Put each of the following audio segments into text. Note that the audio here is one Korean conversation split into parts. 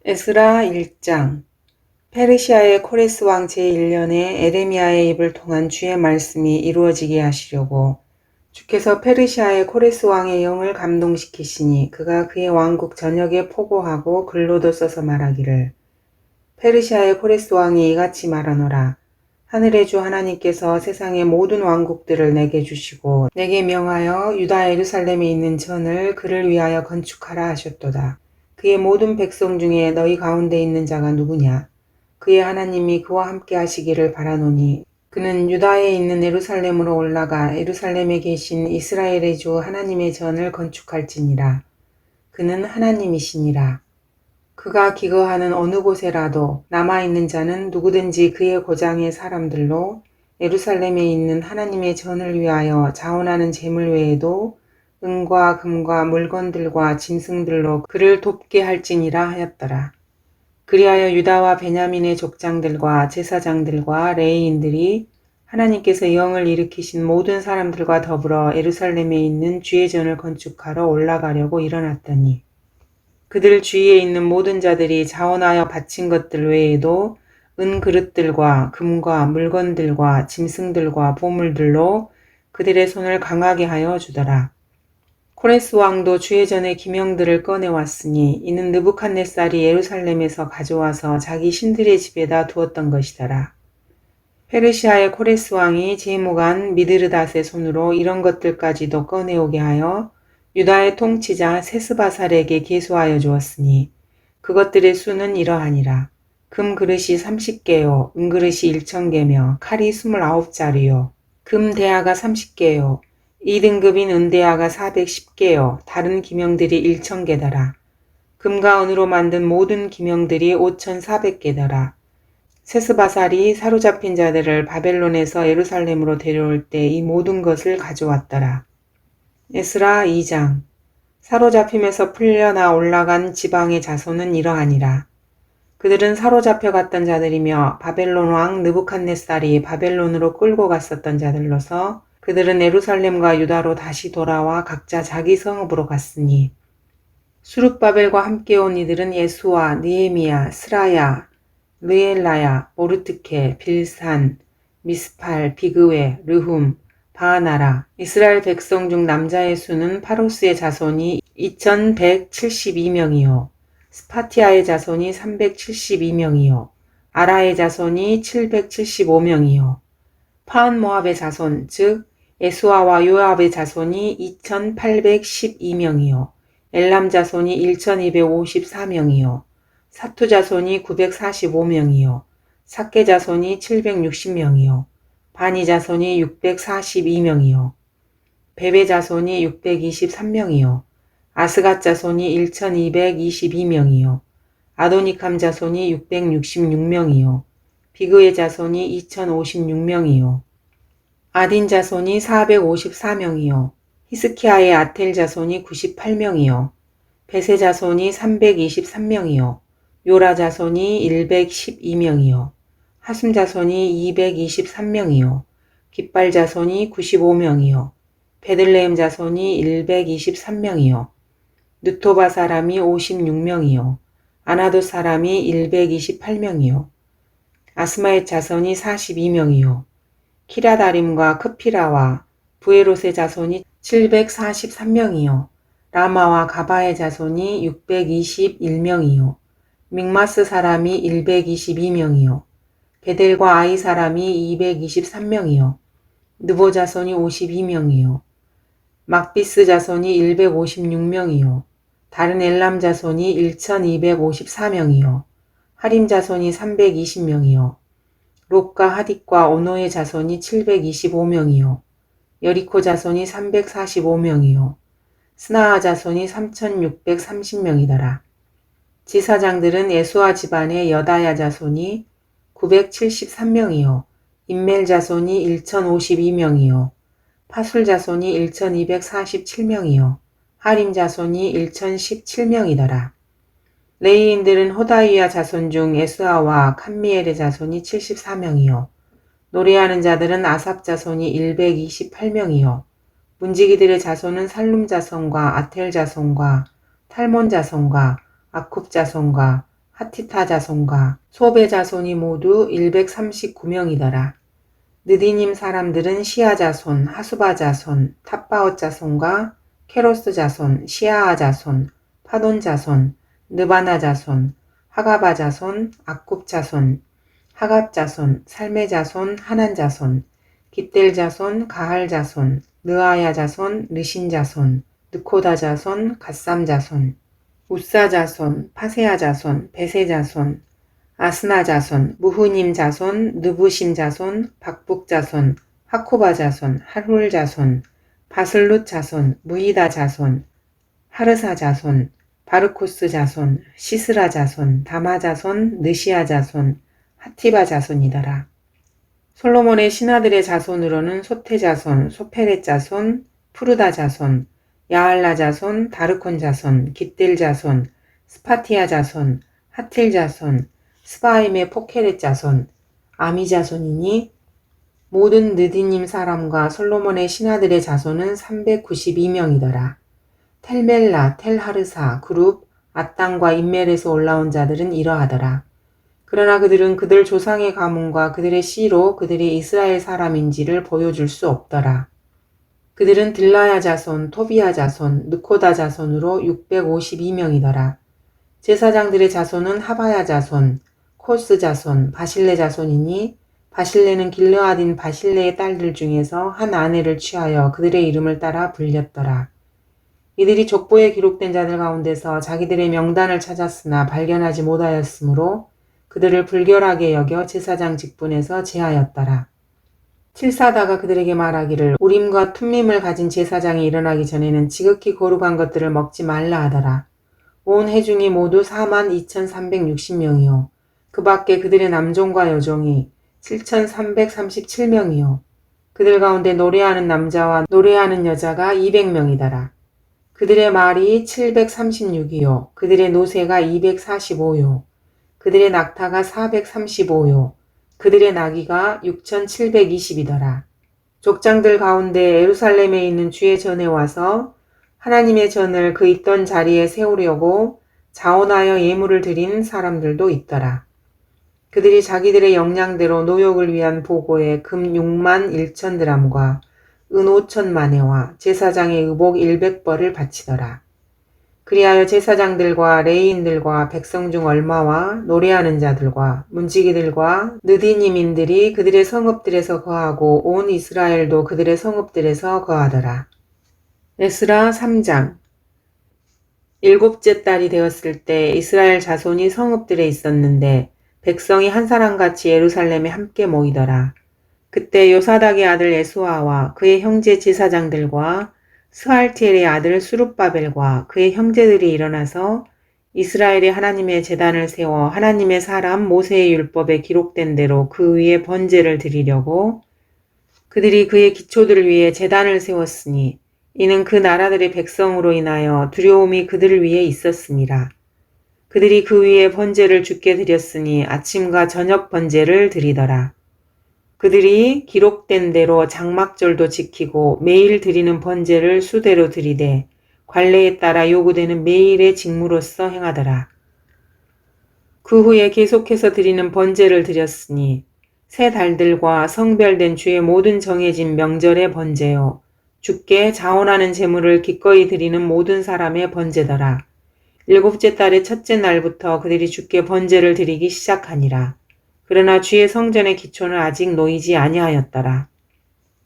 에스라 1장. 페르시아의 코레스 왕 제1년에 에레미야의 입을 통한 주의 말씀이 이루어지게 하시려고 주께서 페르시아의 코레스 왕의 영을 감동시키시니 그가 그의 왕국 전역에 포고하고 글로도 써서 말하기를, 페르시아의 코레스 왕이 이같이 말하노라. 하늘의 주 하나님께서 세상의 모든 왕국들을 내게 주시고 내게 명하여 유다 예루살렘에 있는 전을 그를 위하여 건축하라 하셨도다. 그의 모든 백성 중에 너희 가운데 있는 자가 누구냐? 그의 하나님이 그와 함께 하시기를 바라노니 그는 유다에 있는 예루살렘으로 올라가 예루살렘에 계신 이스라엘의 주 하나님의 전을 건축할지니라. 그는 하나님이시니라. 그가 기거하는 어느 곳에라도 남아있는 자는 누구든지 그의 고장의 사람들로 예루살렘에 있는 하나님의 전을 위하여 자원하는 제물 외에도 은과 금과 물건들과 짐승들로 그를 돕게 할지니라 하였더라. 그리하여 유다와 베냐민의 족장들과 제사장들과 레위인들이 하나님께서 영을 일으키신 모든 사람들과 더불어 예루살렘에 있는 주의 전을 건축하러 올라가려고 일어났더니 그들 주위에 있는 모든 자들이 자원하여 바친 것들 외에도 은 그릇들과 금과 물건들과 짐승들과 보물들로 그들의 손을 강하게 하여 주더라. 코레스 왕도 주의 전에 기명들을 꺼내왔으니 이는 느부갓네살이 예루살렘에서 가져와서 자기 신들의 집에다 두었던 것이더라. 페르시아의 코레스 왕이 제무관 미드르닷의 손으로 이런 것들까지도 꺼내오게 하여 유다의 통치자 세스바살에게 계수하여 주었으니 그것들의 수는 이러하니라. 금 그릇이 30개요, 은 그릇이 1000개며 칼이 29자루요, 금 대야가 30개요, 2등급인 은 대야가 410개요, 다른 기명들이 1000개더라. 금과 은으로 만든 모든 기명들이 5400개더라. 세스바살이 사로잡힌 자들을 바벨론에서 예루살렘으로 데려올 때 이 모든 것을 가져왔더라. 에스라 2장. 사로잡힘에서 풀려나 올라간 지방의 자손은 이러하니라. 그들은 사로잡혀 갔던 자들이며 바벨론 왕 느부갓네살이 바벨론으로 끌고 갔었던 자들로서 그들은 예루살렘과 유다로 다시 돌아와 각자 자기 성읍으로 갔으니 수룹바벨과 함께 온 이들은 예수와 느헤미야, 스라야, 르엘라야, 모르트케, 빌산, 미스팔, 비그웨, 르훔, 바하나라. 이스라엘 백성 중 남자의 수는 파로스의 자손이 2172명이요. 스파티아의 자손이 372명이요. 아라의 자손이 775명이요. 파한모압의 자손, 즉 에수아와 요압의 자손이 2812명이요. 엘람 자손이 1254명이요. 사투 자손이 945명이요. 삭게 자손이 760명이요. 바니 자손이 642명이요. 베베 자손이 623명이요. 아스갓 자손이 1222명이요. 아도니캄 자손이 666명이요. 비그의 자손이 2056명이요. 아딘 자손이 454명이요. 히스키야의 아텔 자손이 98명이요. 베세 자손이 323명이요. 요라 자손이 112명이요. 하숨 자손이 223명이요. 깃발 자손이 95명이요. 베들레헴 자손이 123명이요. 느토바 사람이 56명이요. 아나도 사람이 128명이요. 아스마의 자손이 42명이요. 키라다림과 크피라와 부에롯의 자손이 743명이요. 라마와 가바의 자손이 621명이요. 믹마스 사람이 122명이요. 베델과 아이 사람이 223명이요. 느보 자손이 52명이요. 막비스 자손이 156명이요. 다른 엘람 자손이 1254명이요. 하림 자손이 320명이요. 롯과 하딕과 오노의 자손이 725명이요. 여리코 자손이 345명이요. 스나아 자손이 3630명이더라. 지사장들은 에수아 집안의 여다야 자손이 973명이요. 임멜 자손이 1052명이요. 파술 자손이 1247명이요. 하림 자손이 1017명이더라. 레위인들은 호다위야 자손 중 에스아와 칸미엘의 자손이 74명이요. 노래하는 자들은 아삽 자손이 128명이요. 문지기들의 자손은 살룸 자손과 아텔 자손과 탈몬 자손과 아쿱 자손과 하티타 자손과 소베 자손이 모두 139명이더라. 느디님 사람들은 시아 자손, 하수바 자손, 탑바옷 자손과 케로스 자손, 시아아 자손, 파돈 자손, 느바나 자손, 하가바 자손, 악굽 자손, 하갑 자손, 살메 자손, 하난 자손, 깃델 자손, 가할 자손, 느아야 자손, 느신 자손, 느코다 자손, 갓삼 자손, 우사 자손, 파세아 자손, 베세 자손, 아스나 자손, 무후님 자손, 느부심 자손, 박북 자손, 하코바 자손, 하룰 자손, 바슬룻 자손, 무이다 자손, 하르사 자손, 바르코스 자손, 시스라 자손, 다마 자손, 느시아 자손, 하티바 자손이더라. 솔로몬의 신하들의 자손으로는 소테 자손, 소페렛 자손, 푸르다 자손, 야알라 자손, 다르콘 자손, 깃델 자손, 스파티아 자손, 하틸 자손, 스바임의 포케렛 자손, 아미 자손이니 모든 느디님 사람과 솔로몬의 신하들의 자손은 392명이더라. 텔멜라, 텔하르사, 그룹, 아땅과 인멜에서 올라온 자들은 이러하더라. 그러나 그들은 그들 조상의 가문과 그들의 씨로 그들이 이스라엘 사람인지를 보여줄 수 없더라. 그들은 들라야 자손, 토비야 자손, 느코다 자손으로 652명이더라. 제사장들의 자손은 하바야 자손, 코스 자손, 바실레 자손이니 바실레는 길르앗인 바실레의 딸들 중에서 한 아내를 취하여 그들의 이름을 따라 불렸더라. 이들이 족보에 기록된 자들 가운데서 자기들의 명단을 찾았으나 발견하지 못하였으므로 그들을 불결하게 여겨 제사장 직분에서 제하였더라. 칠사다가 그들에게 말하기를 우림과 툼밈을 가진 제사장이 일어나기 전에는 지극히 거룩한 것들을 먹지 말라 하더라. 온 회중이 모두 42,360명이요. 그 밖에 그들의 남종과 여종이 7,337명이요. 그들 가운데 노래하는 남자와 노래하는 여자가 200명이더라. 그들의 말이 736이요. 그들의 노새가 245요. 그들의 낙타가 435요. 그들의 나귀가 6,720이더라. 족장들 가운데 예루살렘에 있는 주의 전에 와서 하나님의 전을 그 있던 자리에 세우려고 자원하여 예물을 드린 사람들도 있더라. 그들이 자기들의 역량대로 노역을 위한 보고에 금 6만 1천 드람과 은 5천 마네와 제사장의 의복 100벌을 바치더라. 그리하여 제사장들과 레위인들과 백성 중 얼마와 노래하는 자들과 문지기들과 느디님인들이 그들의 성읍들에서 거하고 온 이스라엘도 그들의 성읍들에서 거하더라. 에스라 3장. 7째 달이 되었을 때 이스라엘 자손이 성읍들에 있었는데 백성이 한 사람같이 예루살렘에 함께 모이더라. 그때 요사닥의 아들 예수아와 그의 형제 제사장들과 스알티엘의 아들 수룹바벨과 그의 형제들이 일어나서 이스라엘의 하나님의 제단을 세워 하나님의 사람 모세의 율법에 기록된 대로 그 위에 번제를 드리려고 그들이 그의 기초들을 위해 제단을 세웠으니 이는 그 나라들의 백성으로 인하여 두려움이 그들을 위해 있었습니다. 그들이 그 위에 번제를 주께 드렸으니 아침과 저녁 번제를 드리더라. 그들이 기록된 대로 장막절도 지키고 매일 드리는 번제를 수대로 드리되 관례에 따라 요구되는 매일의 직무로서 행하더라. 그 후에 계속해서 드리는 번제를 드렸으니 새 달들과 성별된 주의 모든 정해진 명절의 번제요 주께 자원하는 제물을 기꺼이 드리는 모든 사람의 번제더라. 7째 달의 첫째 날부터 그들이 주께 번제를 드리기 시작하니라. 그러나 주의 성전의 기초는 아직 놓이지 아니하였더라.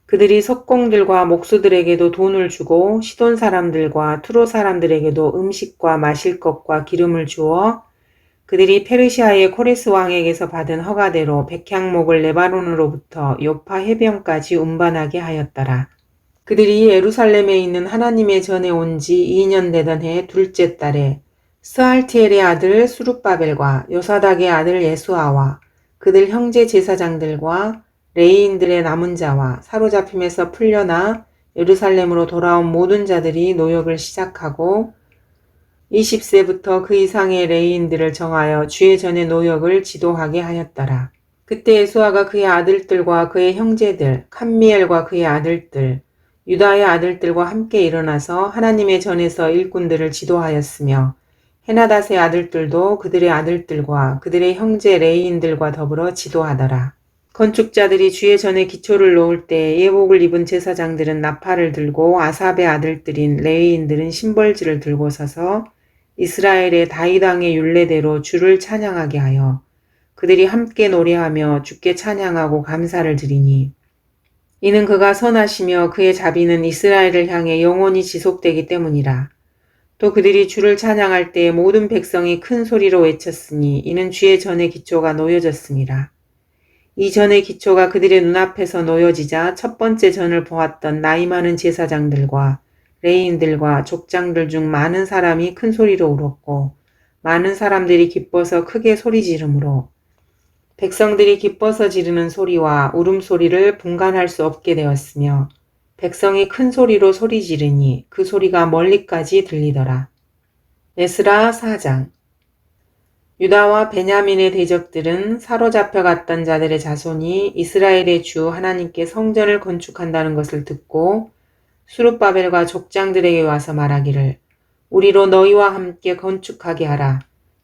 그들이 석공들과 목수들에게도 돈을 주고 시돈 사람들과 투로 사람들에게도 음식과 마실 것과 기름을 주어 그들이 페르시아의 코레스 왕에게서 받은 허가대로 백향목을 레바논으로부터 요파 해변까지 운반하게 하였더라. 그들이 예루살렘에 있는 하나님의 전에 온 지 2년 되던 해 둘째 달에 스알티엘의 아들 수룹바벨과 요사닥의 아들 예수아와 그들 형제 제사장들과 레위인들의 남은 자와 사로잡힘에서 풀려나 예루살렘으로 돌아온 모든 자들이 노역을 시작하고 20세부터 그 이상의 레위인들을 정하여 주의 전에 노역을 지도하게 하였더라. 그때 예수아가 그의 아들들과 그의 형제들, 칸미엘과 그의 아들들, 유다의 아들들과 함께 일어나서 하나님의 전에서 일꾼들을 지도하였으며 헤나닷의 아들들도 그들의 아들들과 그들의 형제 레위인들과 더불어 지도하더라. 건축자들이 주의 전에 기초를 놓을 때 예복을 입은 제사장들은 나팔을 들고 아삽의 아들들인 레위인들은 심벌지를 들고 서서 이스라엘의 다윗 왕의 율례대로 주를 찬양하게 하여 그들이 함께 노래하며 주께 찬양하고 감사를 드리니 이는 그가 선하시며 그의 자비는 이스라엘을 향해 영원히 지속되기 때문이라. 또 그들이 주를 찬양할 때 모든 백성이 큰 소리로 외쳤으니 이는 주의 전의 기초가 놓여졌습니다. 이 전의 기초가 그들의 눈앞에서 놓여지자 첫 번째 전을 보았던 나이 많은 제사장들과 레위인들과 족장들 중 많은 사람이 큰 소리로 울었고 많은 사람들이 기뻐서 크게 소리 지르므로 백성들이 기뻐서 지르는 소리와 울음소리를 분간할 수 없게 되었으며 백성이 큰 소리로 소리 지르니 그 소리가 멀리까지 들리더라. 에스라 4장. 유다와 베냐민의 대적들은 사로잡혀 갔던 자들의 자손이 이스라엘의 주 하나님께 성전을 건축한다는 것을 듣고 수룹바벨과 족장들에게 와서 말하기를 우리로 너희와 함께 건축하게 하라.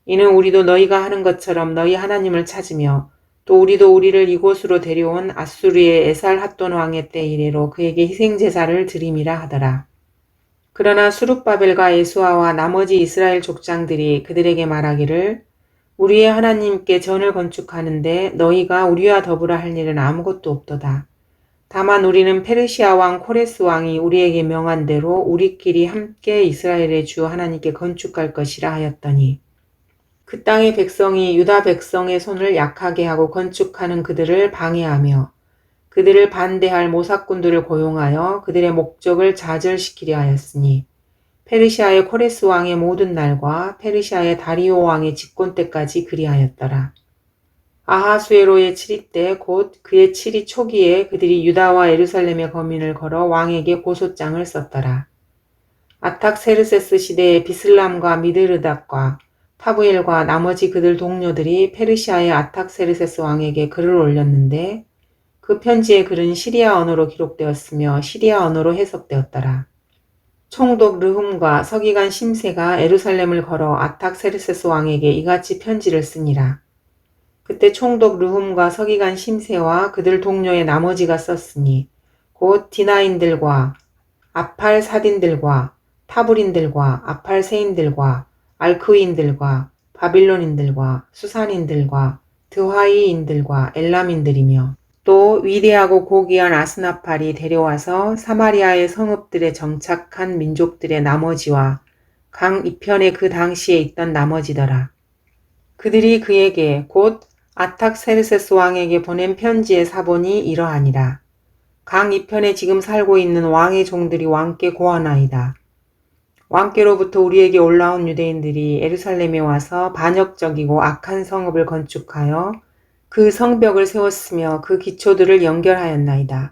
이는 우리도 너희가 하는 것처럼 너희 하나님을 찾으며 또 우리도 우리를 이곳으로 데려온 아수르의 에살핫돈 왕의 때 이래로 그에게 희생제사를 드림이라 하더라. 그러나 수룹바벨과 예수아와 나머지 이스라엘 족장들이 그들에게 말하기를 우리의 하나님께 전을 건축하는데 너희가 우리와 더불어 할 일은 아무것도 없도다. 다만 우리는 페르시아 왕 코레스 왕이 우리에게 명한 대로 우리끼리 함께 이스라엘의 주 하나님께 건축할 것이라 하였더니 그 땅의 백성이 유다 백성의 손을 약하게 하고 건축하는 그들을 방해하며 그들을 반대할 모사꾼들을 고용하여 그들의 목적을 좌절시키려 하였으니 페르시아의 코레스 왕의 모든 날과 페르시아의 다리오 왕의 집권 때까지 그리하였더라. 아하수에로의 7위 때 곧 그의 7위 초기에 그들이 유다와 예루살렘의 거민을 걸어 왕에게 고소장을 썼더라. 아탁세르세스 시대에 비슬람과 미드르닷과 타부엘과 나머지 그들 동료들이 페르시아의 아탁세르세스 왕에게 글을 올렸는데 그 편지의 글은 시리아 언어로 기록되었으며 시리아 언어로 해석되었더라. 총독 르훔과 서기관 심세가 예루살렘을 걸어 아탁세르세스 왕에게 이같이 편지를 쓰니라. 그때 총독 르훔과 서기관 심세와 그들 동료의 나머지가 썼으니 곧 디나인들과 아팔사딘들과 타불인들과 아팔세인들과 알크인들과 바빌론인들과 수산인들과 드화이인들과 엘람인들이며 또 위대하고 고귀한 아스나팔이 데려와서 사마리아의 성읍들에 정착한 민족들의 나머지와 강 이편에 그 당시에 있던 나머지더라. 그들이 그에게 곧 아탁세르세스 왕에게 보낸 편지의 사본이 이러하니라. 강 이편에 지금 살고 있는 왕의 종들이 왕께 고하나이다. 왕께로부터 우리에게 올라온 유대인들이 예루살렘에 와서 반역적이고 악한 성읍을 건축하여 그 성벽을 세웠으며 그 기초들을 연결하였나이다.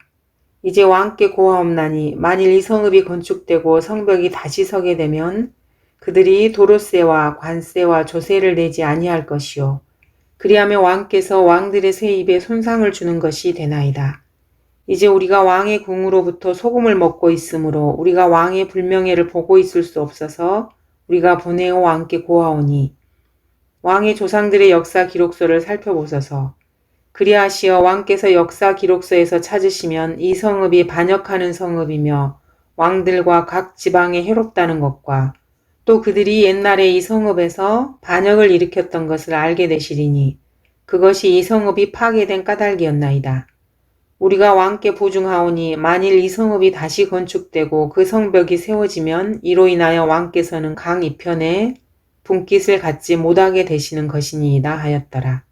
이제 왕께 고하옵나니 만일 이 성읍이 건축되고 성벽이 다시 서게 되면 그들이 도로세와 관세와 조세를 내지 아니할 것이요. 그리하면 왕께서 왕들의 새 입에 손상을 주는 것이 되나이다. 이제 우리가 왕의 궁으로부터 소금을 먹고 있으므로 우리가 왕의 불명예를 보고 있을 수 없어서 우리가 보내어 왕께 고하오니 왕의 조상들의 역사 기록서를 살펴보소서. 그리하시어 왕께서 역사 기록서에서 찾으시면 이 성읍이 반역하는 성읍이며 왕들과 각 지방에 해롭다는 것과 또 그들이 옛날에 이 성읍에서 반역을 일으켰던 것을 알게 되시리니 그것이 이 성읍이 파괴된 까닭이었나이다. 우리가 왕께 보증하오니 만일 이 성읍이 다시 건축되고 그 성벽이 세워지면 이로 인하여 왕께서는 강 이편에 분깃을 갖지 못하게 되시는 것이니이다 하였더라.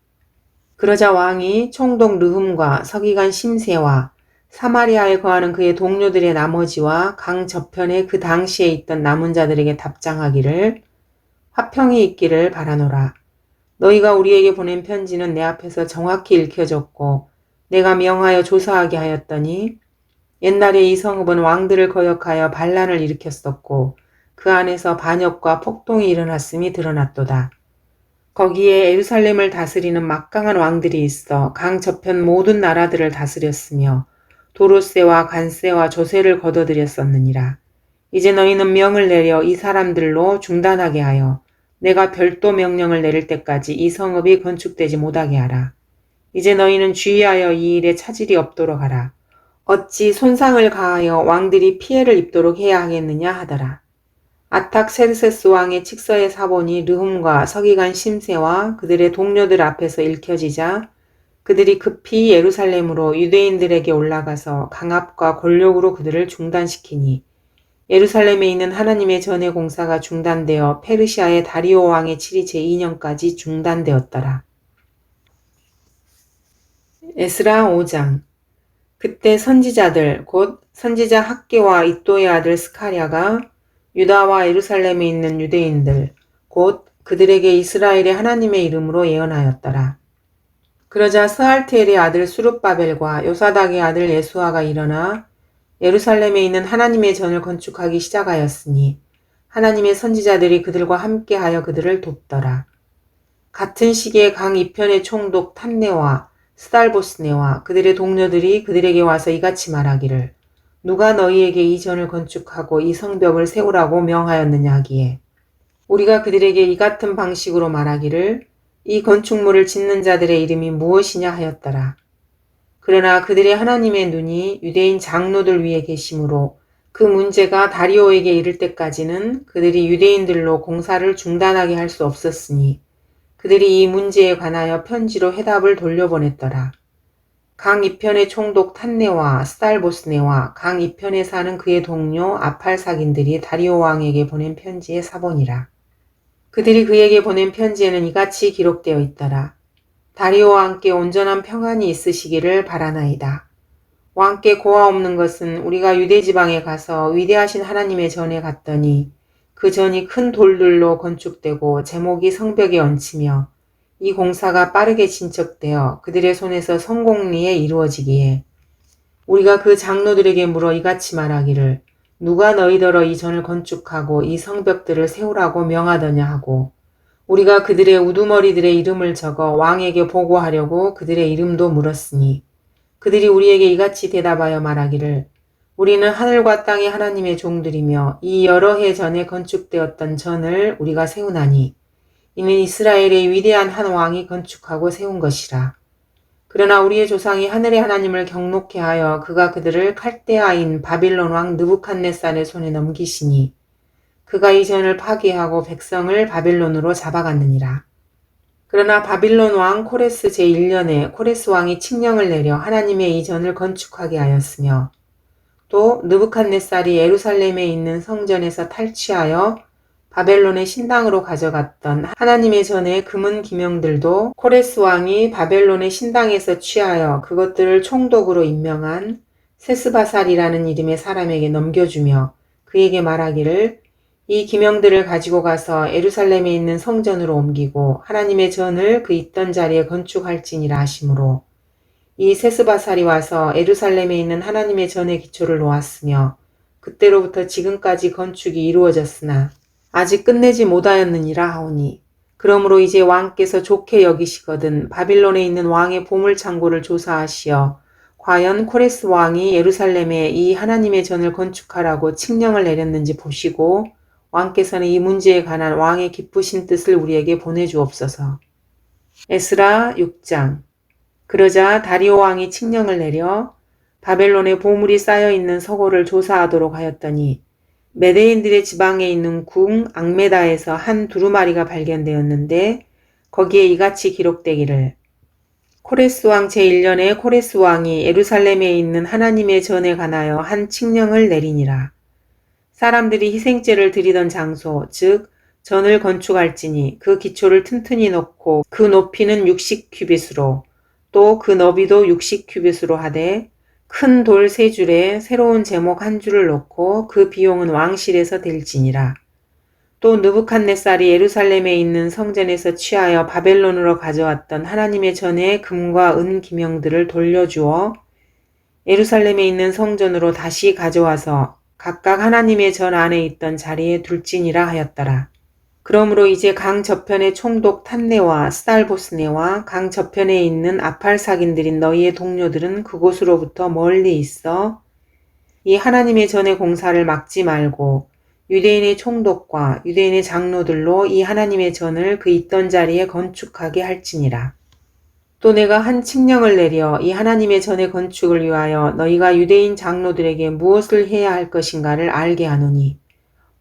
그러자 왕이 총독 르훔과 서기관 심세와 사마리아에 거하는 그의 동료들의 나머지와 강 저편에 그 당시에 있던 남은 자들에게 답장하기를 화평이 있기를 바라노라. 너희가 우리에게 보낸 편지는 내 앞에서 정확히 읽혀졌고 내가 명하여 조사하게 하였더니 옛날에 이 성읍은 왕들을 거역하여 반란을 일으켰었고 그 안에서 반역과 폭동이 일어났음이 드러났도다. 거기에 예루살렘을 다스리는 막강한 왕들이 있어 강 저편 모든 나라들을 다스렸으며 도로세와 관세와 조세를 거둬들였었느니라. 이제 너희는 명을 내려 이 사람들로 중단하게 하여 내가 별도 명령을 내릴 때까지 이 성읍이 건축되지 못하게 하라. 이제 너희는 주의하여 이 일에 차질이 없도록 하라. 어찌 손상을 가하여 왕들이 피해를 입도록 해야 하겠느냐 하더라. 아탁세르세스 왕의 칙서의 사본이 르훔과 서기관 심세와 그들의 동료들 앞에서 읽혀지자 그들이 급히 예루살렘으로 유대인들에게 올라가서 강압과 권력으로 그들을 중단시키니 예루살렘에 있는 하나님의 전의 공사가 중단되어 페르시아의 다리오 왕의 치리 제2년까지 중단되었더라. 에스라 5장. 그때 선지자들 곧 선지자 학개와 이또의 아들 스가랴가 유다와 예루살렘에 있는 유대인들 곧 그들에게 이스라엘의 하나님의 이름으로 예언하였더라. 그러자 스알티엘의 아들 수룹바벨과 요사닥의 아들 예수아가 일어나 예루살렘에 있는 하나님의 전을 건축하기 시작하였으니 하나님의 선지자들이 그들과 함께하여 그들을 돕더라. 같은 시기에 강 이편의 총독 탄네와 스달보스네와 그들의 동료들이 그들에게 와서 이같이 말하기를 누가 너희에게 이 전을 건축하고 이 성벽을 세우라고 명하였느냐 하기에 우리가 그들에게 이 같은 방식으로 말하기를 이 건축물을 짓는 자들의 이름이 무엇이냐 하였더라. 그러나 그들의 하나님의 눈이 유대인 장로들 위에 계시므로 그 문제가 다리오에게 이를 때까지는 그들이 유대인들로 공사를 중단하게 할 수 없었으니 그들이 이 문제에 관하여 편지로 해답을 돌려보냈더라. 강 이편의 총독 탄네와 스달보스네와 강 이편에 사는 그의 동료 아팔삭인들이 다리오 왕에게 보낸 편지의 사본이라. 그들이 그에게 보낸 편지에는 이같이 기록되어 있더라. 다리오와 함께 온전한 평안이 있으시기를 바라나이다. 왕께 고아 없는 것은 우리가 유대 지방에 가서 위대하신 하나님의 전에 갔더니 그 전이 큰 돌들로 건축되고 제목이 성벽에 얹히며 이 공사가 빠르게 진척되어 그들의 손에서 성공리에 이루어지기에 우리가 그 장로들에게 물어 이같이 말하기를 누가 너희더러 이 전을 건축하고 이 성벽들을 세우라고 명하더냐 하고 우리가 그들의 우두머리들의 이름을 적어 왕에게 보고하려고 그들의 이름도 물었으니 그들이 우리에게 이같이 대답하여 말하기를 우리는 하늘과 땅의 하나님의 종들이며 이 여러 해 전에 건축되었던 전을 우리가 세우나니 이는 이스라엘의 위대한 한 왕이 건축하고 세운 것이라. 그러나 우리의 조상이 하늘의 하나님을 경노케 하여 그가 그들을 칼데아인 바빌론 왕 느부갓네살의 손에 넘기시니 그가 이 전을 파괴하고 백성을 바빌론으로 잡아갔느니라. 그러나 바빌론 왕 코레스 제1년에 코레스 왕이 칙령을 내려 하나님의 이 전을 건축하게 하였으며 또 느부갓네살이 예루살렘에 있는 성전에서 탈취하여 바벨론의 신당으로 가져갔던 하나님의 전의 금은 기명들도 코레스 왕이 바벨론의 신당에서 취하여 그것들을 총독으로 임명한 세스바살이라는 이름의 사람에게 넘겨주며 그에게 말하기를 이 기명들을 가지고 가서 예루살렘에 있는 성전으로 옮기고 하나님의 전을 그 있던 자리에 건축할지니라 하시므로 이 세스바살이 와서 예루살렘에 있는 하나님의 전의 기초를 놓았으며 그때로부터 지금까지 건축이 이루어졌으나 아직 끝내지 못하였느니라 하오니 그러므로 이제 왕께서 좋게 여기시거든 바빌론에 있는 왕의 보물창고를 조사하시어 과연 코레스 왕이 예루살렘에 이 하나님의 전을 건축하라고 칙령을 내렸는지 보시고 왕께서는 이 문제에 관한 왕의 기쁘신 뜻을 우리에게 보내주옵소서. 에스라 6장. 그러자 다리오 왕이 칙령을 내려 바벨론에 보물이 쌓여있는 서고를 조사하도록 하였더니 메대인들의 지방에 있는 궁 앙메다에서 한 두루마리가 발견되었는데 거기에 이같이 기록되기를 코레스 왕 제1년에 코레스 왕이 예루살렘에 있는 하나님의 전에 관하여 한 칙령을 내리니라. 사람들이 희생제를 드리던 장소 즉 전을 건축할지니 그 기초를 튼튼히 놓고 그 높이는 60규빗으로 또 그 너비도 60규빗으로 하되 큰 돌 3줄에 새로운 제목 1줄을 놓고 그 비용은 왕실에서 될지니라. 또 느부갓네살이 예루살렘에 있는 성전에서 취하여 바벨론으로 가져왔던 하나님의 전의 금과 은 기명들을 돌려주어 예루살렘에 있는 성전으로 다시 가져와서 각각 하나님의 전 안에 있던 자리에 둘지니라 하였더라. 그러므로 이제 강 저편의 총독 탄네와 스달보스네와 강 저편에 있는 아팔삭인들인 너희의 동료들은 그곳으로부터 멀리 있어 이 하나님의 전의 공사를 막지 말고 유대인의 총독과 유대인의 장로들로 이 하나님의 전을 그 있던 자리에 건축하게 할지니라. 또 내가 한 칙령을 내려 이 하나님의 전의 건축을 위하여 너희가 유대인 장로들에게 무엇을 해야 할 것인가를 알게 하노니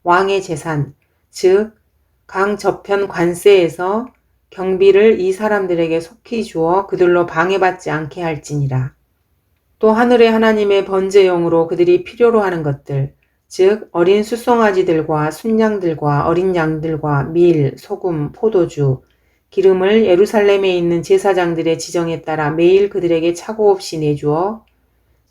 왕의 재산, 즉 강 저편 관세에서 경비를 이 사람들에게 속히 주어 그들로 방해받지 않게 할지니라. 또 하늘의 하나님의 번제용으로 그들이 필요로 하는 것들, 즉 어린 숫송아지들과 순양들과 어린 양들과 밀, 소금, 포도주, 기름을 예루살렘에 있는 제사장들의 지정에 따라 매일 그들에게 차고 없이 내주어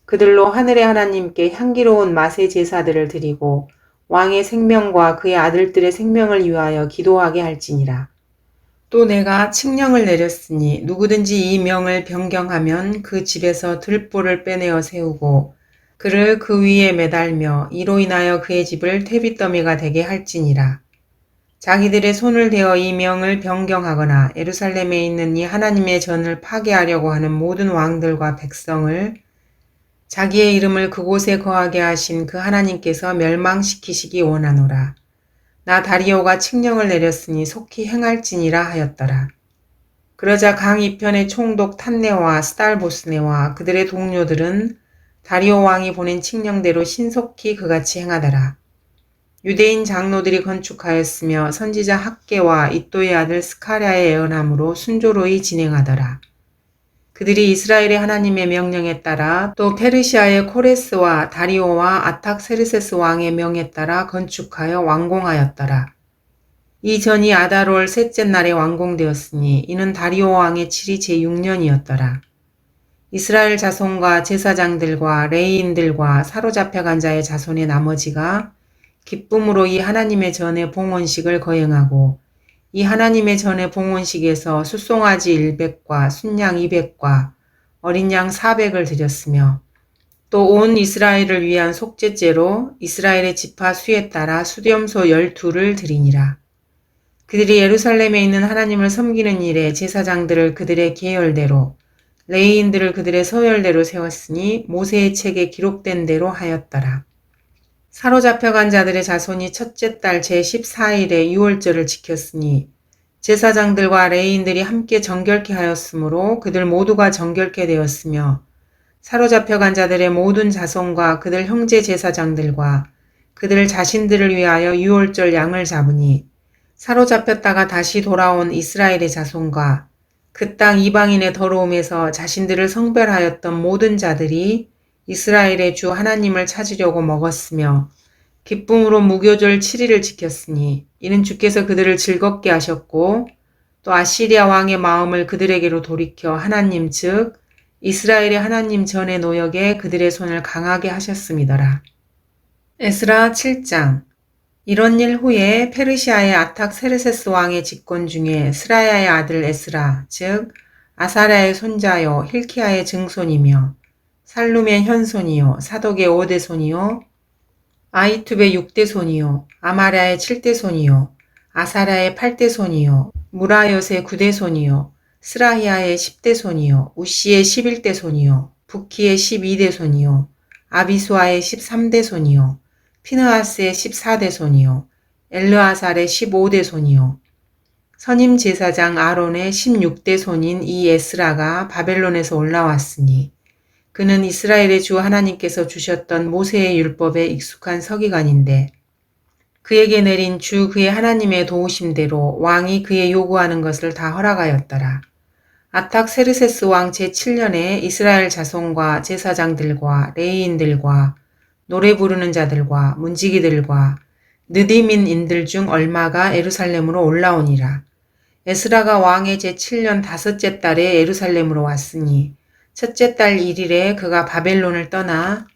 그들로 하늘의 하나님께 향기로운 맛의 제사들을 드리고 왕의 생명과 그의 아들들의 생명을 위하여 기도하게 할지니라. 또 내가 칙령을 내렸으니 누구든지 이 명을 변경하면 그 집에서 들보를 빼내어 세우고 그를 그 위에 매달며 이로 인하여 그의 집을 퇴비더미가 되게 할지니라. 자기들의 손을 대어 이 명을 변경하거나 예루살렘에 있는 이 하나님의 전을 파괴하려고 하는 모든 왕들과 백성을 자기의 이름을 그곳에 거하게 하신 그 하나님께서 멸망시키시기 원하노라. 나 다리오가 칙령을 내렸으니 속히 행할지니라 하였더라. 그러자 강 이편의 총독 탄네와 스달보스네와 그들의 동료들은 다리오 왕이 보낸 칙령대로 신속히 그같이 행하더라. 유대인 장로들이 건축하였으며 선지자 학개와 이또의 아들 스가랴의 예언함으로 순조로이 진행하더라. 그들이 이스라엘의 하나님의 명령에 따라 또 페르시아의 코레스와 다리오와 아탁세르세스 왕의 명에 따라 건축하여 완공하였더라. 이 전이 아달월 셋째 날에 완공되었으니 이는 다리오 왕의 칠이 제6년이었더라. 이스라엘 자손과 제사장들과 레위인들과 사로잡혀간 자의 자손의 나머지가 기쁨으로 이 하나님의 전에 봉헌식을 거행하고 이 하나님의 전의 봉헌식에서 숫송아지 100과 순양 200과 어린 양 400을 드렸으며 또 온 이스라엘을 위한 속죄제로 이스라엘의 지파 수에 따라 수렴소 12를 드리니라. 그들이 예루살렘에 있는 하나님을 섬기는 일에 제사장들을 그들의 계열대로 레위인들을 그들의 서열대로 세웠으니 모세의 책에 기록된 대로 하였더라. 사로잡혀간 자들의 자손이 첫째 달 제14일에 유월절을 지켰으니 제사장들과 레위인들이 함께 정결케 하였으므로 그들 모두가 정결케 되었으며 사로잡혀간 자들의 모든 자손과 그들 형제 제사장들과 그들 자신들을 위하여 유월절 양을 잡으니 사로잡혔다가 다시 돌아온 이스라엘의 자손과 그 땅 이방인의 더러움에서 자신들을 성별하였던 모든 자들이 이스라엘의 주 하나님을 찾으려고 먹었으며 기쁨으로 무교절 7일을 지켰으니 이는 주께서 그들을 즐겁게 하셨고 또 아시리아 왕의 마음을 그들에게로 돌이켜 하나님 즉 이스라엘의 하나님 전의 노역에 그들의 손을 강하게 하셨음이더라. 에스라 7장. 이런 일 후에 페르시아의 아탁세르세스 왕의 집권 중에 스라야의 아들 에스라 즉 아사랴의 손자요 힐키야의 증손이며 살룸의 현손이요 사독의 5대 손이요 아히투베의 6대 손이요 아마랴의 7대 손이요 아사랴의 8대 손이요 무라옅의 9대 손이요 스라히야의 10대 손이요 우시의 11대 손이요 부키의 12대 손이요 아비수아의 13대 손이요 피느하스의 14대 손이요 엘르아살의 15대 손이요 선임 제사장 아론의 16대 손인 이 에스라가 바벨론에서 올라왔으니 그는 이스라엘의 주 하나님께서 주셨던 모세의 율법에 익숙한 서기관인데 그에게 내린 주 그의 하나님의 도우심대로 왕이 그의 요구하는 것을 다 허락하였더라. 아탁세르세스 왕 제7년에 이스라엘 자손과 제사장들과 레위인들과 노래 부르는 자들과 문지기들과 느디민인들 중 얼마가 예루살렘으로 올라오니라. 에스라가 왕의 제7년 다섯째 달에 예루살렘으로 왔으니 첫째 달 1일에 그가 바벨론을 떠나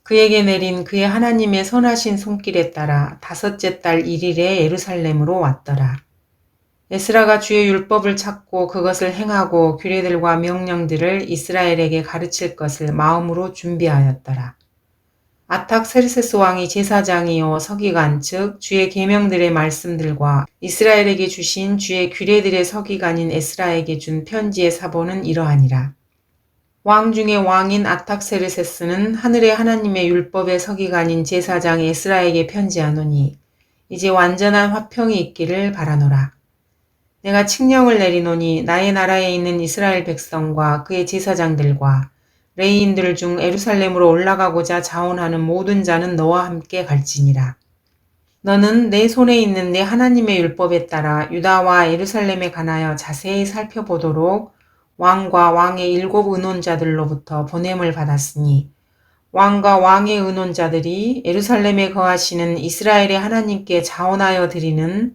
그에게 내린 그의 하나님의 선하신 손길에 따라 다섯째 달 1일에 예루살렘으로 왔더라. 에스라가 주의 율법을 찾고 그것을 행하고 규례들과 명령들을 이스라엘에게 가르칠 것을 마음으로 준비하였더라. 아탁세르세스 왕이 제사장이요 서기관 즉 주의 계명들의 말씀들과 이스라엘에게 주신 주의 규례들의 서기관인 에스라에게 준 편지의 사본은 이러하니라. 왕 중에 왕인 아탁세르세스는 하늘의 하나님의 율법의 서기관인 제사장 에스라에게 편지하노니 이제 완전한 화평이 있기를 바라노라. 내가 칙령을 내리노니 나의 나라에 있는 이스라엘 백성과 그의 제사장들과 레위인들 중 예루살렘으로 올라가고자 자원하는 모든 자는 너와 함께 갈지니라. 너는 내 손에 있는 내 하나님의 율법에 따라 유다와 예루살렘에 관하여 자세히 살펴보도록 왕과 왕의 7 의논자들로부터 보냄을 받았으니 왕과 왕의 의논자들이 예루살렘에 거하시는 이스라엘의 하나님께 자원하여 드리는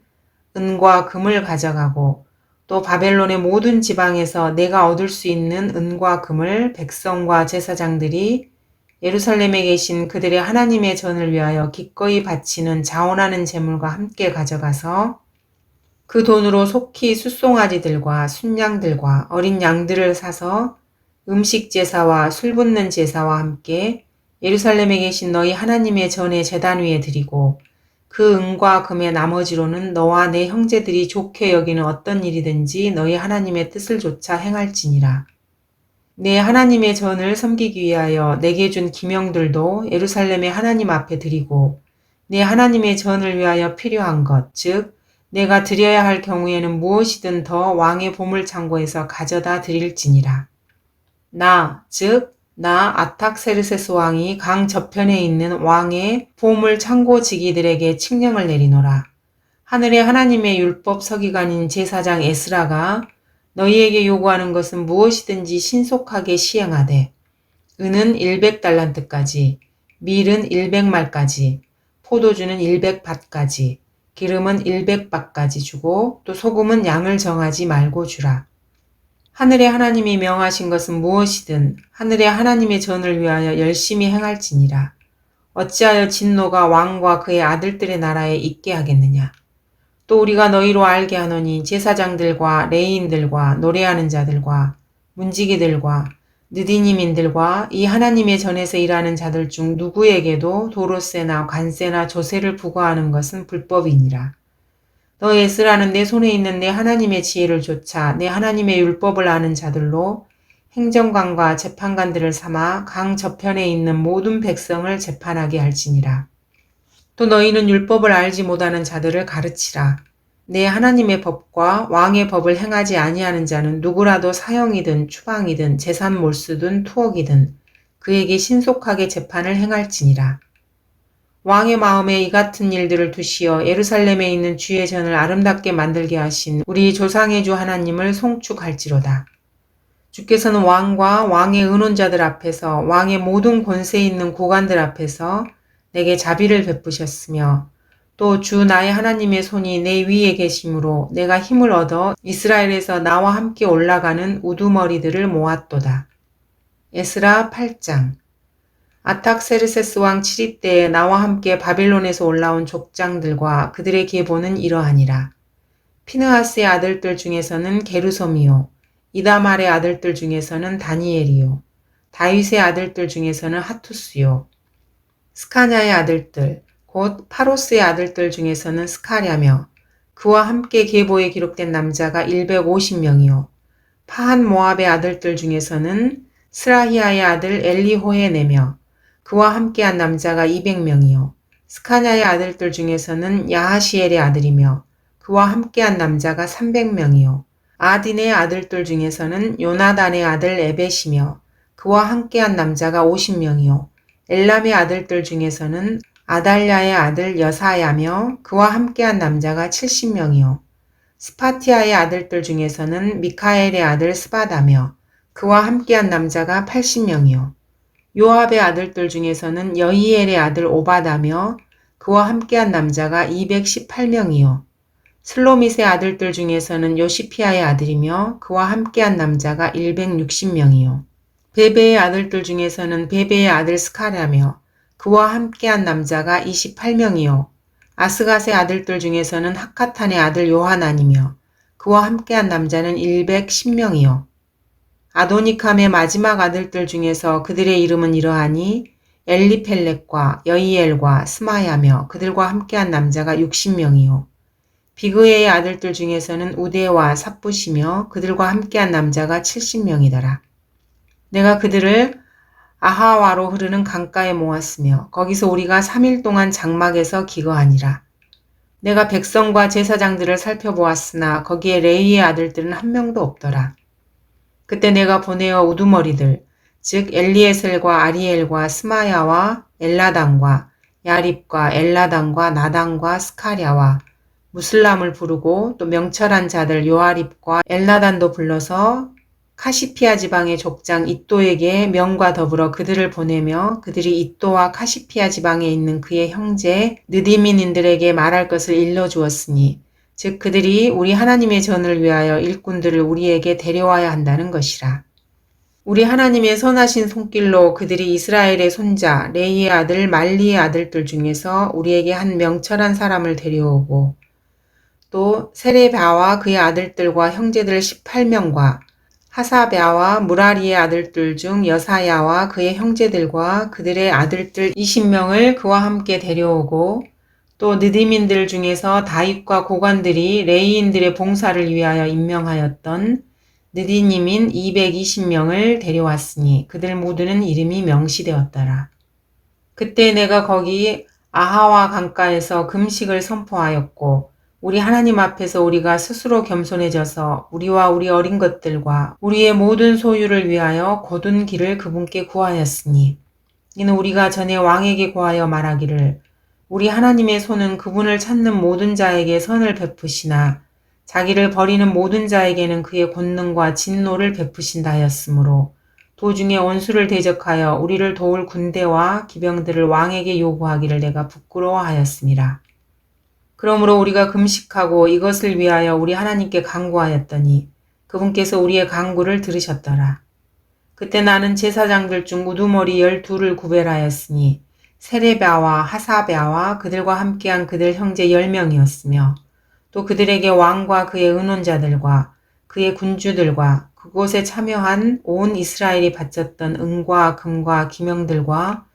은과 금을 가져가고 또 바벨론의 모든 지방에서 내가 얻을 수 있는 은과 금을 백성과 제사장들이 예루살렘에 계신 그들의 하나님의 전을 위하여 기꺼이 바치는 자원하는 제물과 함께 가져가서 그 돈으로 속히 숫송아지들과 순양들과 어린 양들을 사서 음식 제사와 술 붓는 제사와 함께 예루살렘에 계신 너희 하나님의 전의 제단 위에 드리고 그 은과 금의 나머지로는 너와 내 형제들이 좋게 여기는 어떤 일이든지 너희 하나님의 뜻을 조차 행할지니라. 내 하나님의 전을 섬기기 위하여 내게 준 기명들도 예루살렘의 하나님 앞에 드리고 내 하나님의 전을 위하여 필요한 것, 즉 내가 드려야 할 경우에는 무엇이든 더 왕의 보물창고에서 가져다 드릴지니라. 나 아탁세르세스 왕이 강 저편에 있는 왕의 보물창고지기들에게 칙령을 내리노라. 하늘의 하나님의 율법 서기관인 제사장 에스라가 너희에게 요구하는 것은 무엇이든지 신속하게 시행하되 은은 100달란트까지, 밀은 100말까지, 포도주는 100밭까지, 기름은 100밭까지 주고 또 소금은 양을 정하지 말고 주라. 하늘의 하나님이 명하신 것은 무엇이든 하늘의 하나님의 전을 위하여 열심히 행할지니라. 어찌하여 진노가 왕과 그의 아들들의 나라에 있게 하겠느냐. 또 우리가 너희로 알게 하노니 제사장들과 레위인들과 노래하는 자들과 문지기들과 느디님인들과 이 하나님의 전에서 일하는 자들 중 누구에게도 도로세나 관세나 조세를 부과하는 것은 불법이니라. 너 에스라는 내 손에 있는 내 하나님의 지혜를 좇아 내 하나님의 율법을 아는 자들로 행정관과 재판관들을 삼아 강 저편에 있는 모든 백성을 재판하게 할지니라. 또 너희는 율법을 알지 못하는 자들을 가르치라. 내 하나님의 법과 왕의 법을 행하지 아니하는 자는 누구라도 사형이든 추방이든 재산 몰수든 투옥이든 그에게 신속하게 재판을 행할지니라. 왕의 마음에 이 같은 일들을 두시어 예루살렘에 있는 주의 전을 아름답게 만들게 하신 우리 조상의 주 하나님을 송축할지로다. 주께서는 왕과 왕의 의논자들 앞에서 왕의 모든 권세 있는 고관들 앞에서 내게 자비를 베푸셨으며 또 주 나의 하나님의 손이 내 위에 계심으로 내가 힘을 얻어 이스라엘에서 나와 함께 올라가는 우두머리들을 모았도다. 에스라 8장. 아탁세르세스 왕 7위 때에 나와 함께 바빌론에서 올라온 족장들과 그들의 계보는 이러하니라. 피느하스의 아들들 중에서는 게르솜이요, 이다말의 아들들 중에서는 다니엘이요, 다윗의 아들들 중에서는 하투스요, 스카냐의 아들들 곧 파로스의 아들들 중에서는 스카랴며 그와 함께 계보에 기록된 남자가 150명이요 파한 모압의 아들들 중에서는 스라히아의 아들 엘리호의 4명 그와 함께한 남자가 200명이요 스카냐의 아들들 중에서는 야하시엘의 아들이며 그와 함께한 남자가 300명이요 아딘의 아들들 중에서는 요나단의 아들 에벳이며 그와 함께한 남자가 50명이요 엘람의 아들들 중에서는 아달랴의 아들 여사야며 그와 함께한 남자가 70명이요 스파티아의 아들들 중에서는 미카엘의 아들 스바다며 그와 함께한 남자가 80명이요 요압의 아들들 중에서는 여히엘의 아들 오바다며 그와 함께한 남자가 218명이요 슬로밋의 아들들 중에서는 요시피아의 아들이며 그와 함께한 남자가 160명이요 베베의 아들들 중에서는 베베의 아들 스카랴며 그와 함께한 남자가 28명이요 아스갓의 아들들 중에서는 하카탄의 아들 요하난이며 그와 함께한 남자는 110명이요 아도니캄의 마지막 아들들 중에서 그들의 이름은 이러하니 엘리펠렉과 여이엘과 스마야며 그들과 함께한 남자가 60명이요 비그의 아들들 중에서는 우데와 삽부시며 그들과 함께한 남자가 70명이더라. 내가 그들을 아하와로 흐르는 강가에 모았으며 거기서 우리가 3일 동안 장막에서 기거하니라. 내가 백성과 제사장들을 살펴보았으나 거기에 레위의 아들들은 한 명도 없더라. 그때 내가 보내어 우두머리들 즉 엘리에셀과 아리엘과 스마야와 엘라단과 야립과 엘라단과 나단과 스카랴와 무슬람을 부르고 또 명철한 자들 요아립과 엘라단도 불러서 카시피아 지방의 족장 잇도에게 명과 더불어 그들을 보내며 그들이 잇도와 카시피아 지방에 있는 그의 형제 느디민인들에게 말할 것을 일러주었으니 즉 그들이 우리 하나님의 전을 위하여 일꾼들을 우리에게 데려와야 한다는 것이라. 우리 하나님의 선하신 손길로 그들이 이스라엘의 손자 레이의 아들 말리의 아들들 중에서 우리에게 한 명철한 사람을 데려오고 또 세레바와 그의 아들들과 형제들 18명과 하사랴와 무라리의 아들들 중 여사야와 그의 형제들과 그들의 아들들 20명을 그와 함께 데려오고 또 느디민들 중에서 다윗과 고관들이 레위인들의 봉사를 위하여 임명하였던 느디님인 220명을 데려왔으니 그들 모두는 이름이 명시되었더라. 그때 내가 거기 아하와 강가에서 금식을 선포하였고 우리 하나님 앞에서 우리가 스스로 겸손해져서 우리와 우리 어린 것들과 우리의 모든 소유를 위하여 곧은 길을 그분께 구하였으니 이는 우리가 전에 왕에게 구하여 말하기를 우리 하나님의 손은 그분을 찾는 모든 자에게 선을 베푸시나 자기를 버리는 모든 자에게는 그의 권능과 진노를 베푸신다 하였으므로 도중에 원수를 대적하여 우리를 도울 군대와 기병들을 왕에게 요구하기를 내가 부끄러워하였습니다. 그러므로 우리가 금식하고 이것을 위하여 우리 하나님께 간구하였더니 그분께서 우리의 간구를 들으셨더라. 그때 나는 제사장들 중 우두머리 12를 구별하였으니 세레바와 하사랴와 그들과 함께한 그들 형제 10명이었으며 또 그들에게 왕과 그의 의논자들과 그의 군주들과 그곳에 참여한 온 이스라엘이 바쳤던 은과 금과 기명들과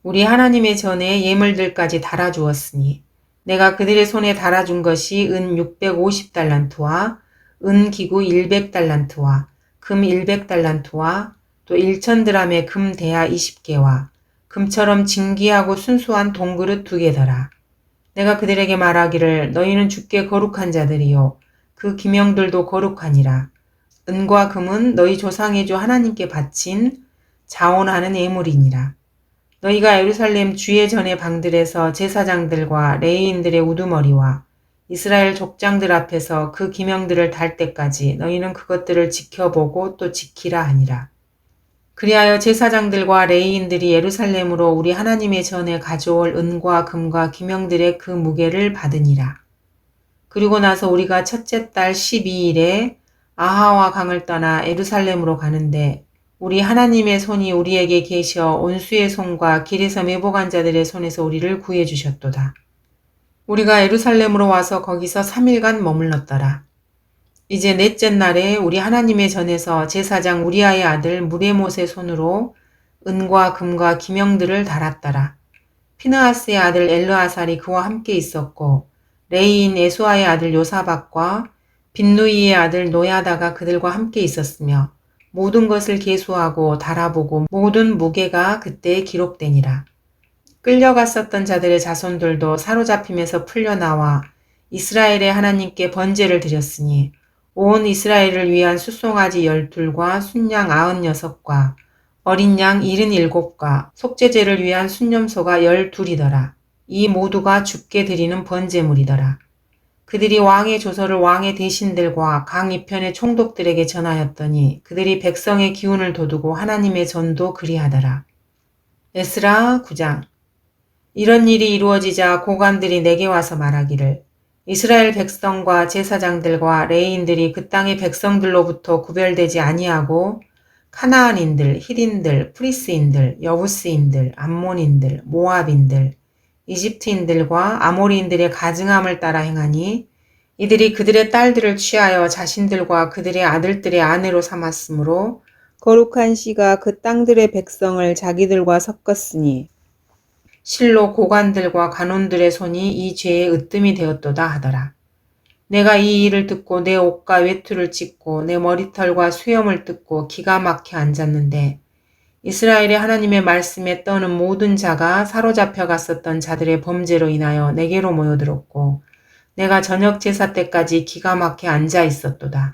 우리 하나님의 전에 예물들까지 달아주었으니 내가 그들의 손에 달아준 것이 은 650달란트와 은 기구 100달란트와 금 100달란트와 또 1000드람의 금 대야 20개와 금처럼 진귀하고 순수한 동그릇 2개더라. 내가 그들에게 말하기를 너희는 주께 거룩한 자들이요 그 기명들도 거룩하니라. 은과 금은 너희 조상의 주 하나님께 바친 자원하는 예물이니라. 너희가 예루살렘 주의 전의 방들에서 제사장들과 레위인들의 우두머리와 이스라엘 족장들 앞에서 그 기명들을 달 때까지 너희는 그것들을 지켜보고 또 지키라 하니라. 그리하여 제사장들과 레위인들이 예루살렘으로 우리 하나님의 전에 가져올 은과 금과 기명들의 그 무게를 받으니라. 그리고 나서 우리가 첫째 달 12일에 아하와 강을 떠나 예루살렘으로 가는데 우리 하나님의 손이 우리에게 계셔 온수의 손과 길에서 매복한 자들의 손에서 우리를 구해주셨도다. 우리가 예루살렘으로 와서 거기서 3일간 머물렀더라. 이제 넷째 날에 우리 하나님의 전에서 제사장 우리아의 아들 무레못의 손으로 은과 금과 기명들을 달았더라. 피느하스의 아들 엘르아살이 그와 함께 있었고 레이인 에수아의 아들 요사박과 빈누이의 아들 노야다가 그들과 함께 있었으며 모든 것을 계수하고 달아보고 모든 무게가 그때 기록되니라. 끌려갔었던 자들의 자손들도 사로잡힘에서 풀려나와 이스라엘의 하나님께 번제를 드렸으니 온 이스라엘을 위한 숫송아지 12과 순양 96과 어린 양 77과 속죄제를 위한 순념소가 12이더라. 이 모두가 주께 드리는 번제물이더라. 그들이 왕의 조서를 왕의 대신들과 강 이편의 총독들에게 전하였더니 그들이 백성의 기운을 돋우고 하나님의 전도 그리하더라. 에스라 9장. 이런 일이 이루어지자 고관들이 내게 와서 말하기를 이스라엘 백성과 제사장들과 레위인들이 그 땅의 백성들로부터 구별되지 아니하고 카나안인들, 히린들, 프리스인들, 여부스인들, 암몬인들, 모압인들, 이집트인들과 아모리인들의 가증함을 따라 행하니 이들이 그들의 딸들을 취하여 자신들과 그들의 아들들의 아내로 삼았으므로 거룩한 씨가 그 땅들의 백성을 자기들과 섞었으니 실로 고관들과 간원들의 손이 이 죄에 으뜸이 되었도다 하더라. 내가 이 일을 듣고 내 옷과 외투를 찢고 내 머리털과 수염을 뜯고 기가 막혀 앉았는데 이스라엘의 하나님의 말씀에 떠는 모든 자가 사로잡혀 갔었던 자들의 범죄로 인하여 내게로 모여들었고 내가 저녁 제사 때까지 기가 막혀 앉아 있었도다.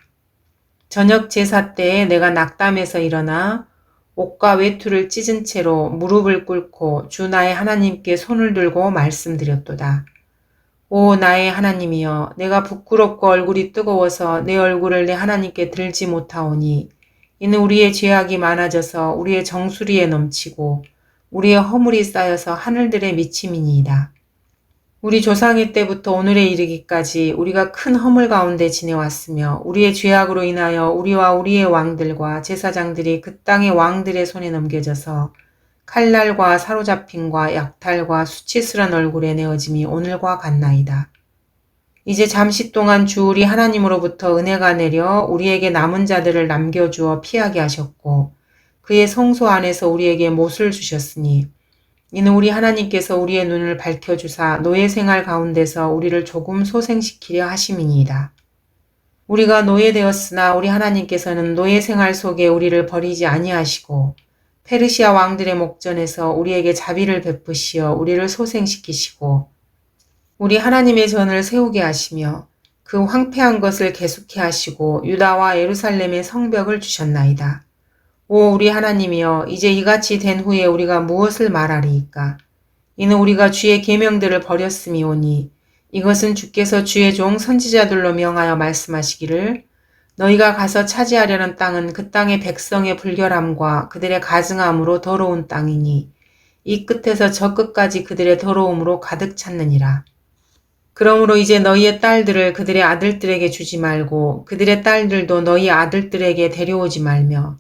저녁 제사 때에 내가 낙담해서 일어나 옷과 외투를 찢은 채로 무릎을 꿇고 주 나의 하나님께 손을 들고 말씀드렸도다. 오 나의 하나님이여, 내가 부끄럽고 얼굴이 뜨거워서 내 얼굴을 내 하나님께 들지 못하오니 이는 우리의 죄악이 많아져서 우리의 정수리에 넘치고 우리의 허물이 쌓여서 하늘들에 미침이니이다. 우리 조상의 때부터 오늘에 이르기까지 우리가 큰 허물 가운데 지내왔으며 우리의 죄악으로 인하여 우리와 우리의 왕들과 제사장들이 그 땅의 왕들의 손에 넘겨져서 칼날과 사로잡힘과 약탈과 수치스런 얼굴에 내어짐이 오늘과 같나이다. 이제 잠시 동안 주 우리 하나님으로부터 은혜가 내려 우리에게 남은 자들을 남겨주어 피하게 하셨고 그의 성소 안에서 우리에게 못을 주셨으니 이는 우리 하나님께서 우리의 눈을 밝혀주사 노예 생활 가운데서 우리를 조금 소생시키려 하심이니이다. 우리가 노예되었으나 우리 하나님께서는 노예 생활 속에 우리를 버리지 아니하시고 페르시아 왕들의 목전에서 우리에게 자비를 베푸시어 우리를 소생시키시고 우리 하나님의 전을 세우게 하시며 그 황폐한 것을 계속해 하시고 유다와 예루살렘의 성벽을 주셨나이다. 오 우리 하나님이여, 이제 이같이 된 후에 우리가 무엇을 말하리이까? 이는 우리가 주의 계명들을 버렸음이오니 이것은 주께서 주의 종 선지자들로 명하여 말씀하시기를 너희가 가서 차지하려는 땅은 그 땅의 백성의 불결함과 그들의 가증함으로 더러운 땅이니 이 끝에서 저 끝까지 그들의 더러움으로 가득 찼느니라. 그러므로 이제 너희의 딸들을 그들의 아들들에게 주지 말고 그들의 딸들도 너희 아들들에게 데려오지 말며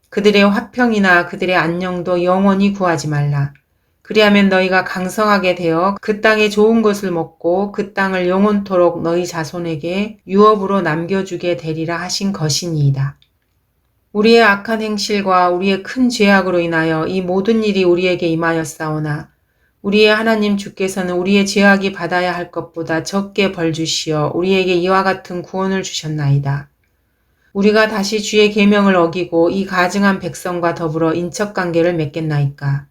그들의 화평이나 그들의 안녕도 영원히 구하지 말라. 그리하면 너희가 강성하게 되어 그 땅의 좋은 것을 먹고 그 땅을 영원토록 너희 자손에게 유업으로 남겨주게 되리라 하신 것이니이다. 우리의 악한 행실과 우리의 큰 죄악으로 인하여 이 모든 일이 우리에게 임하였사오나 우리의 하나님 주께서는 우리의 죄악이 받아야 할 것보다 적게 벌주시어 우리에게 이와 같은 구원을 주셨나이다. 우리가 다시 주의 계명을 어기고 이 가증한 백성과 더불어 인척관계를 맺겠나이까?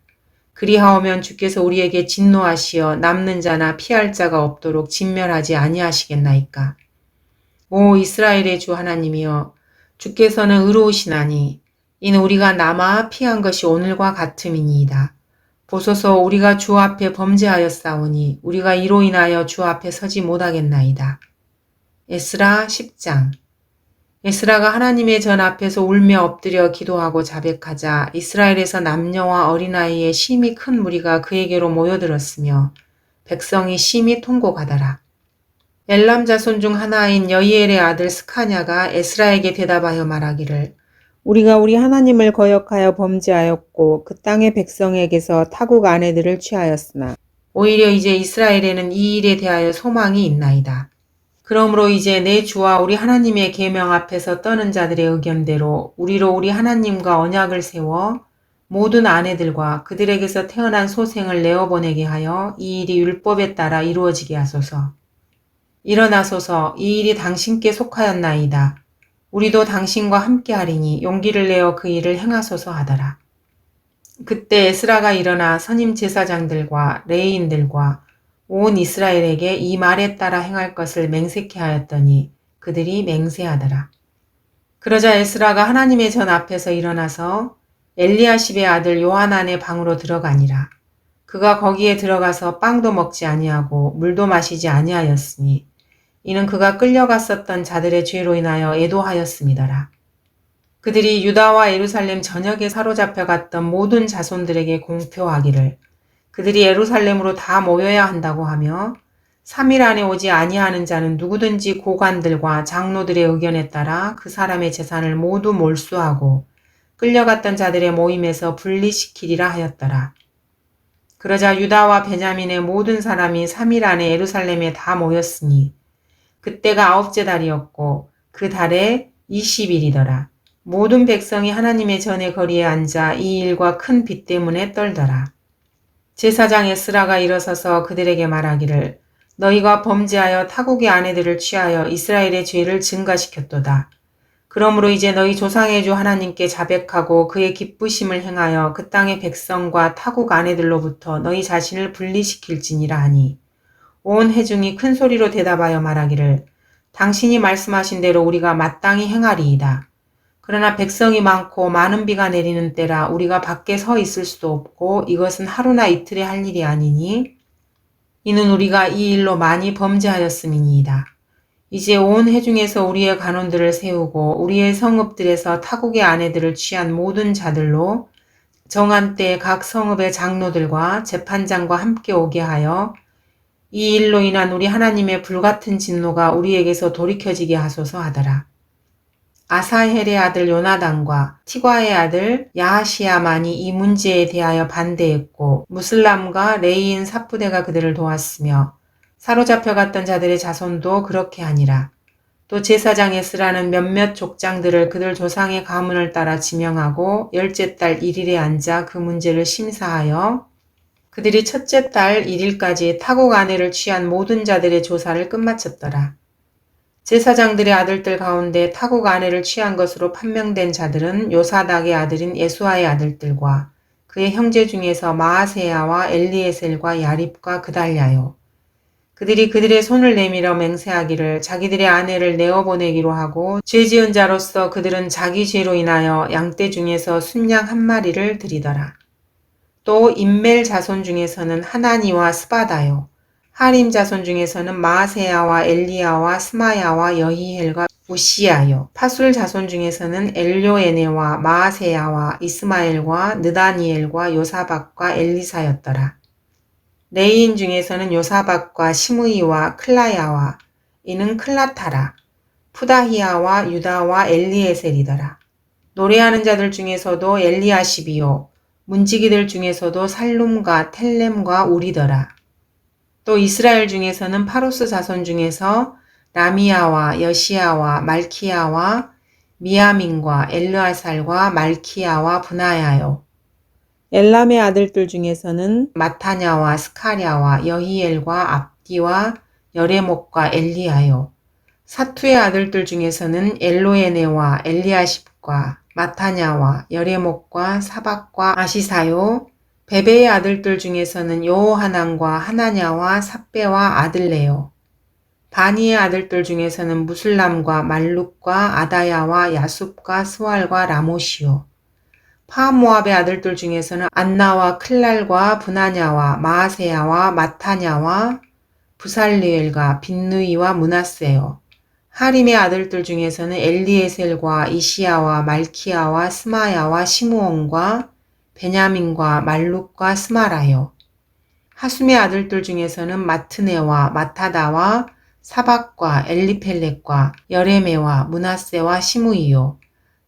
그리하오면 주께서 우리에게 진노하시어 남는 자나 피할 자가 없도록 진멸하지 아니하시겠나이까? 오 이스라엘의 주 하나님이여, 주께서는 의로우시나니 이는 우리가 남아 피한 것이 오늘과 같음이니이다. 보소서 우리가 주 앞에 범죄하였사오니 우리가 이로 인하여 주 앞에 서지 못하겠나이다. 에스라 10장. 에스라가 하나님의 전 앞에서 울며 엎드려 기도하고 자백하자 이스라엘에서 남녀와 어린아이의 심히 큰 무리가 그에게로 모여들었으며 백성이 심히 통곡하더라. 엘람 자손 중 하나인 여이엘의 아들 스카냐가 에스라에게 대답하여 말하기를 우리가 우리 하나님을 거역하여 범죄하였고 그 땅의 백성에게서 타국 아내들을 취하였으나 오히려 이제 이스라엘에는 이 일에 대하여 소망이 있나이다. 그러므로 이제 내 주와 우리 하나님의 계명 앞에서 떠는 자들의 의견대로 우리로 우리 하나님과 언약을 세워 모든 아내들과 그들에게서 태어난 소생을 내어보내게 하여 이 일이 율법에 따라 이루어지게 하소서. 일어나소서, 이 일이 당신께 속하였나이다. 우리도 당신과 함께하리니 용기를 내어 그 일을 행하소서 하더라. 그때 에스라가 일어나 선임 제사장들과 레위인들과 온 이스라엘에게 이 말에 따라 행할 것을 맹세케 하였더니 그들이 맹세하더라. 그러자 에스라가 하나님의 전 앞에서 일어나서 엘리야십의 아들 요하난의 방으로 들어가니라. 그가 거기에 들어가서 빵도 먹지 아니하고 물도 마시지 아니하였으니 이는 그가 끌려갔었던 자들의 죄로 인하여 애도하였음이더라. 그들이 유다와 예루살렘 전역에 사로잡혀 갔던 모든 자손들에게 공표하기를 그들이 예루살렘으로 다 모여야 한다고 하며 3일 안에 오지 아니하는 자는 누구든지 고관들과 장로들의 의견에 따라 그 사람의 재산을 모두 몰수하고 끌려갔던 자들의 모임에서 분리시키리라 하였더라. 그러자 유다와 베냐민의 모든 사람이 3일 안에 예루살렘에 다 모였으니 그때가 9째 달이었고 그 달에 20일이더라. 모든 백성이 하나님의 전의 거리에 앉아 이 일과 큰 비 때문에 떨더라. 제사장 에스라가 일어서서 그들에게 말하기를 너희가 범죄하여 타국의 아내들을 취하여 이스라엘의 죄를 증가시켰도다. 그러므로 이제 너희 조상의 주 하나님께 자백하고 그의 기쁘심을 행하여 그 땅의 백성과 타국 아내들로부터 너희 자신을 분리시킬지니라 하니 온 회중이 큰 소리로 대답하여 말하기를 당신이 말씀하신 대로 우리가 마땅히 행하리이다. 그러나 백성이 많고 많은 비가 내리는 때라 우리가 밖에 서 있을 수도 없고 이것은 하루나 이틀에 할 일이 아니니 이는 우리가 이 일로 많이 범죄하였음이니이다. 이제 온 회중에서 우리의 간원들을 세우고 우리의 성읍들에서 타국의 아내들을 취한 모든 자들로 정한 때에 각 성읍의 장로들과 재판장과 함께 오게 하여 이 일로 인한 우리 하나님의 불같은 진노가 우리에게서 돌이켜지게 하소서 하더라. 아사헬의 아들 요나단과 티과의 아들 야하시야만이 이 문제에 대하여 반대했고 무슬람과 레이인 삽부대가 그들을 도왔으며 사로잡혀갔던 자들의 자손도 그렇게 하니라. 또 제사장 에스라는 몇몇 족장들을 그들 조상의 가문을 따라 지명하고 열째 달 1일에 앉아 그 문제를 심사하여 그들이 첫째 달 1일까지 타국 아내를 취한 모든 자들의 조사를 끝마쳤더라. 제사장들의 아들들 가운데 타국 아내를 취한 것으로 판명된 자들은 요사닥의 아들인 예수아의 아들들과 그의 형제 중에서 마아세야와 엘리에셀과 야립과 그달랴요. 그들이 그들의 손을 내밀어 맹세하기를 자기들의 아내를 내어보내기로 하고 죄지은 자로서 그들은 자기 죄로 인하여 양떼 중에서 순양 한 마리를 드리더라. 또 임멜 자손 중에서는 하나니와 스바다요. 하림 자손 중에서는 마아세야와 엘리야와 스마야와 여히헬과 우시야요. 파술 자손 중에서는 엘료에네와 마아세야와 이스마엘과 느다니엘과 요사박과 엘리사였더라. 레이인 중에서는 요사박과 시므이와 클라야와 이는 클라타라. 푸다히야와 유다와 엘리에셀이더라. 노래하는 자들 중에서도 엘리아십이요. 문지기들 중에서도 살룸과 텔렘과 우리더라. 또 이스라엘 중에서는 파로스 자손 중에서 라미야와 여시야와 말키야와 미야민과 엘르아살과 말키야와 브나야요. 엘람의 아들들 중에서는 마타냐와 스카랴와 여히엘과 압디와 여레목과 엘리야요. 사투의 아들들 중에서는 엘로에네와 엘리아십과 마타냐와 여레목과 사박과 아시사요. 베베의 아들들 중에서는 여호하난과 하나냐와 삽베와 아들레요. 바니의 아들들 중에서는 무슬람과 말룩과 아다야와 야숲과 스왈과 라모시요. 파모압의 아들들 중에서는 안나와 클랄과 브나냐와 마아세야와 마타냐와 부살리엘과 빈누이와 문하세요. 하림의 아들들 중에서는 엘리에셀과 이시야와 말키야와 스마야와 시므온과 베냐민과 말룩과 스마라요. 하숨의 아들들 중에서는 마트네와 마타다와 사박과 엘리펠렉과 여레메와 문하세와 시므이요.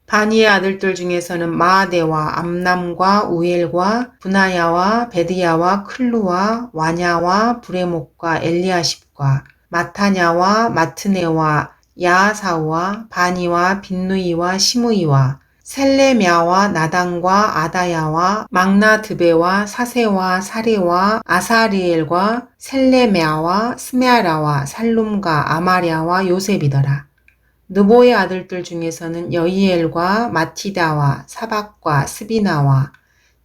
바니의 아들들 중에서는 마아데와 암남과 우엘과 분하야와 베드야와 클루와 와냐와 브레목과 엘리아십과 마타냐와 마트네와 야하사우와 바니와 빈누이와 시므이와 셀레мя와 나단과 아다야와 막나드베와 사세와 사레와 아사리엘과 셀레мя와 스메아라와 살룸과 아마랴와 요셉이더라. 느보의 아들들 중에서는 여히엘과 마티다와 사박과 스비나와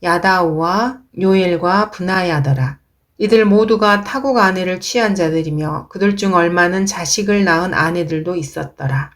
야다우와 요엘과 브나야더라. 이들 모두가 타국 아내를 취한 자들이며 그들 중 얼마는 자식을 낳은 아내들도 있었더라.